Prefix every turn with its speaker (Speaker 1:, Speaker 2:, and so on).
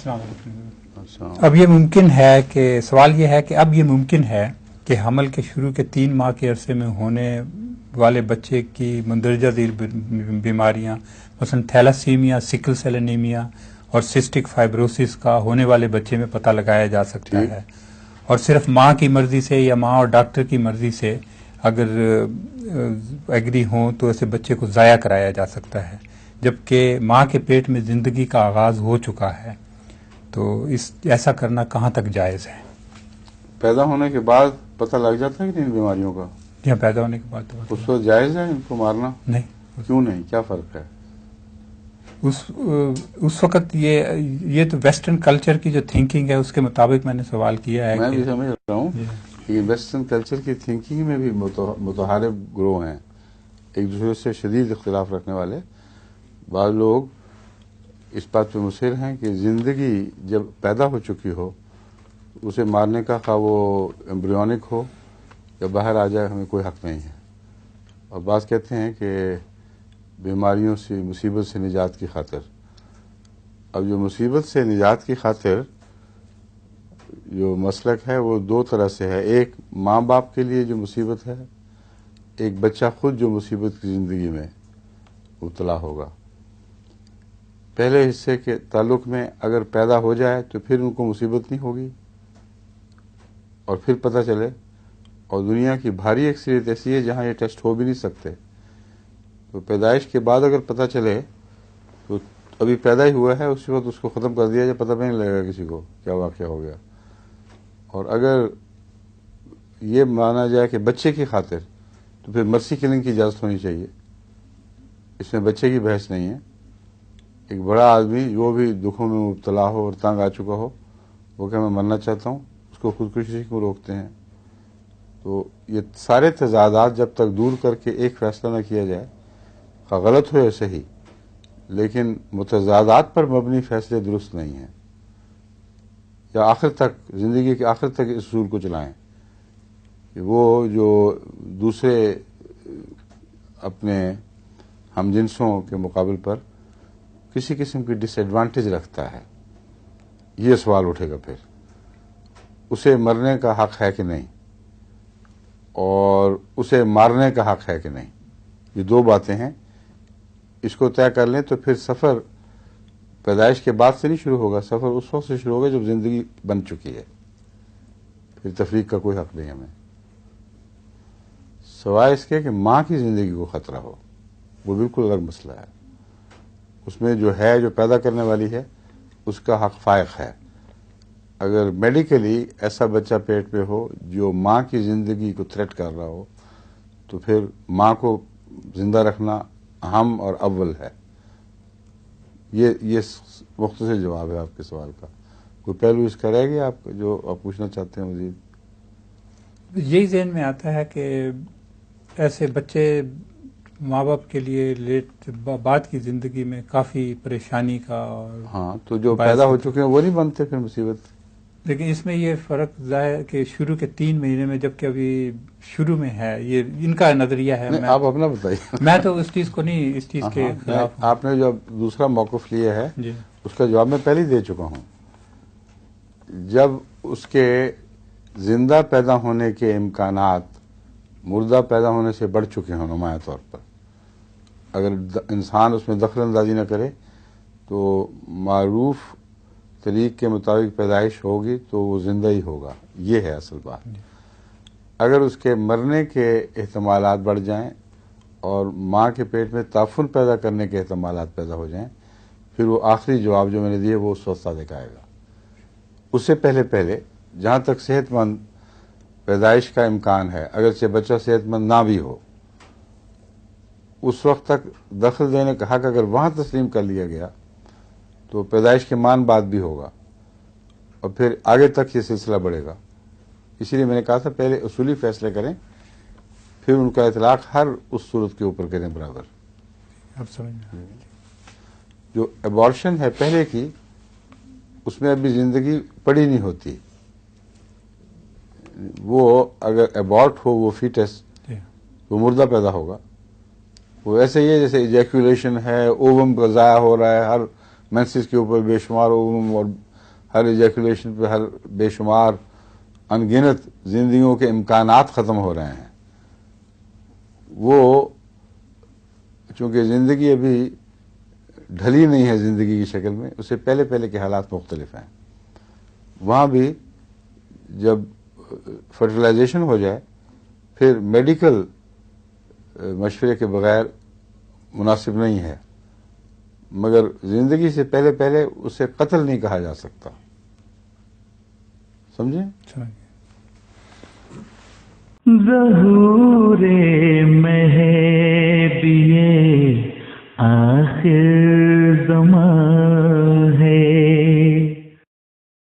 Speaker 1: السلام علیکم. اب یہ ممکن ہے کہ سوال یہ ہے کہ اب یہ ممکن ہے کہ حمل کے شروع کے 3 ماہ کے عرصے میں ہونے والے بچے کی مندرجہ ذیل بیماریاں مثلا تھیلاسیمیا، سکل سیل انیمیا اور سسٹک فائبروسس کا ہونے والے بچے میں پتہ لگایا جا سکتا ہے، اور صرف ماں کی مرضی سے یا ماں اور ڈاکٹر کی مرضی سے اگر ایگری ہوں تو ایسے بچے کو ضائع کرایا جا سکتا ہے، جبکہ ماں کے پیٹ میں زندگی کا آغاز ہو چکا ہے. تو ایسا کرنا کہاں تک جائز ہے؟
Speaker 2: پیدا ہونے کے بعد پتہ لگ جاتا ہے کہ ان بیماریوں کا؟
Speaker 1: یہاں پیدا ہونے کے بعد
Speaker 2: اس وقت جائز ہے ان کو مارنا؟
Speaker 1: نہیں.
Speaker 2: کیوں نہیں؟ کیا فرق ہے؟
Speaker 1: اس وقت یہ تو ویسٹرن کلچر کی جو تھنکنگ ہے اس کے مطابق میں نے سوال کیا ہے.
Speaker 2: میں بھی سمجھ رہا ہوں کہ ویسٹرن کلچر کی تھنکنگ میں بھی متحارب گروہ ہیں، ایک دوسرے سے شدید اختلاف رکھنے والے. بعض لوگ اس بات پہ مصر ہیں کہ زندگی جب پیدا ہو چکی ہو اسے مارنے کا خواہ وہ ایمبریونک ہو یا باہر آ جائے ہمیں کوئی حق نہیں ہے. اور بعض کہتے ہیں کہ بیماریوں سے، مصیبت سے نجات کی خاطر. اب جو مصیبت سے نجات کی خاطر جو مسلک ہے وہ 2 طرح سے ہے. ایک ماں باپ کے لیے جو مصیبت ہے، ایک بچہ خود جو مصیبت کی زندگی میں مبتلا ہوگا. پہلے حصے کے تعلق میں اگر پیدا ہو جائے تو پھر ان کو مصیبت نہیں ہوگی اور پھر پتہ چلے. اور دنیا کی بھاری اکثریت ایسی ہے جہاں یہ ٹیسٹ ہو بھی نہیں سکتے. تو پیدائش کے بعد اگر پتہ چلے تو ابھی پیدا ہی ہوا ہے اسی وقت اس کو ختم کر دیا جائے، پتہ بھی نہیں لگے گا کسی کو کیا واقعہ ہو گیا. اور اگر یہ مانا جائے کہ بچے کی خاطر تو پھر مرسی کلنگ کی اجازت ہونی چاہیے. اس میں بچے کی بحث نہیں ہے. ایک بڑا آدمی جو بھی دکھوں میں مبتلا ہو اور تنگ آ چکا ہو وہ کہ میں مرنا چاہتا ہوں، اس کو خودکشی سے کیوں روکتے ہیں؟ تو یہ سارے تضادات جب تک دور کر کے ایک فیصلہ نہ کیا جائے، خواہ غلط ہو یا صحیح، لیکن متضادات پر مبنی فیصلے درست نہیں ہیں. یا آخر تک زندگی کے آخر تک اس اصول کو چلائیں کہ وہ جو دوسرے اپنے ہم جنسوں کے مقابل پر کسی قسم کی ڈس ایڈوانٹیج رکھتا ہے، یہ سوال اٹھے گا. پھر اسے مرنے کا حق ہے کہ نہیں اور اسے مارنے کا حق ہے کہ نہیں. یہ 2 باتیں ہیں. اس کو طے کر لیں تو پھر سفر پیدائش کے بعد سے نہیں شروع ہوگا، سفر اس وقت سے شروع ہوگا جب زندگی بن چکی ہے. پھر تفریق کا کوئی حق نہیں ہمیں، سوائے اس کے کہ ماں کی زندگی کو خطرہ ہو. وہ بالکل الگ مسئلہ ہے. اس میں جو ہے، جو پیدا کرنے والی ہے، اس کا حق فائق ہے. اگر میڈیکلی ایسا بچہ پیٹ پہ ہو جو ماں کی زندگی کو تھریٹ کر رہا ہو تو پھر ماں کو زندہ رکھنا اہم اور اول ہے. یہ مختصر جواب ہے آپ کے سوال کا. کوئی پہلو اس کا رہ گیا آپ جو آپ پوچھنا چاہتے ہیں مزید؟
Speaker 1: یہی ذہن میں آتا ہے کہ ایسے بچے ماں باپ کے لیے بعد کی زندگی میں کافی پریشانی کا
Speaker 2: ہاں، تو جو پیدا ہو چکے ہیں وہ نہیں بنتے پھر مصیبت.
Speaker 1: لیکن اس میں یہ فرق ظاہر کہ شروع کے 3 مہینے میں جبکہ ابھی شروع میں ہے، یہ ان کا نظریہ ہے.
Speaker 2: آپ اپنا بتائیے.
Speaker 1: میں تو اس چیز کو نہیں، اس چیز کے خلاف.
Speaker 2: آپ نے جو دوسرا موقف لیا ہے
Speaker 1: جی،
Speaker 2: اس کا جواب میں پہلے ہی دے چکا ہوں. جب اس کے زندہ پیدا ہونے کے امکانات مردہ پیدا ہونے سے بڑھ چکے ہوں نمایاں طور پر، اگر انسان اس میں دخل اندازی نہ کرے تو معروف طریق کے مطابق پیدائش ہوگی تو وہ زندہ ہی ہوگا. یہ ہے اصل بات. اگر اس کے مرنے کے احتمالات بڑھ جائیں اور ماں کے پیٹ میں تعفن پیدا کرنے کے احتمالات پیدا ہو جائیں، پھر وہ آخری جواب جو میں نے دیا وہ اس وقت صادق آئے گا. اس سے پہلے جہاں تک صحت مند پیدائش کا امکان ہے، اگرچہ بچہ صحت مند نہ بھی ہو، اس وقت تک دخل دینے کا حق اگر وہاں تسلیم کر لیا گیا تو پیدائش کے مان بعد بھی ہوگا اور پھر آگے تک یہ سلسلہ بڑھے گا. اسی لیے میں نے کہا تھا پہلے اصولی فیصلے کریں، پھر ان کا اطلاق ہر اس صورت کے اوپر کریں برابر.
Speaker 1: اب سمجھ
Speaker 2: جو ایبارشن ہے پہلے کی، اس میں ابھی زندگی پڑی نہیں ہوتی. وہ اگر ایبارٹ ہو وہ فیٹس وہ مردہ پیدا ہوگا. وہ ایسے ہی ہے جیسے ایجیکولیشن ہے، اووم کا ضائع ہو رہا ہے، ہر مینسس کے اوپر بے شمار اووم اور ہر ایجیکولیشن پہ ہر بے شمار انگنت زندگیوں کے امکانات ختم ہو رہے ہیں. وہ چونکہ زندگی ابھی ڈھلی نہیں ہے زندگی کی شکل میں، اس سے پہلے پہلے کے حالات مختلف ہیں. وہاں بھی جب فرٹیلائزیشن ہو جائے پھر میڈیکل مشورے کے بغیر مناسب نہیں ہے، مگر زندگی سے پہلے پہلے اسے قتل نہیں کہا جا سکتا. سمجھیں؟
Speaker 3: ظہور مہدی آخر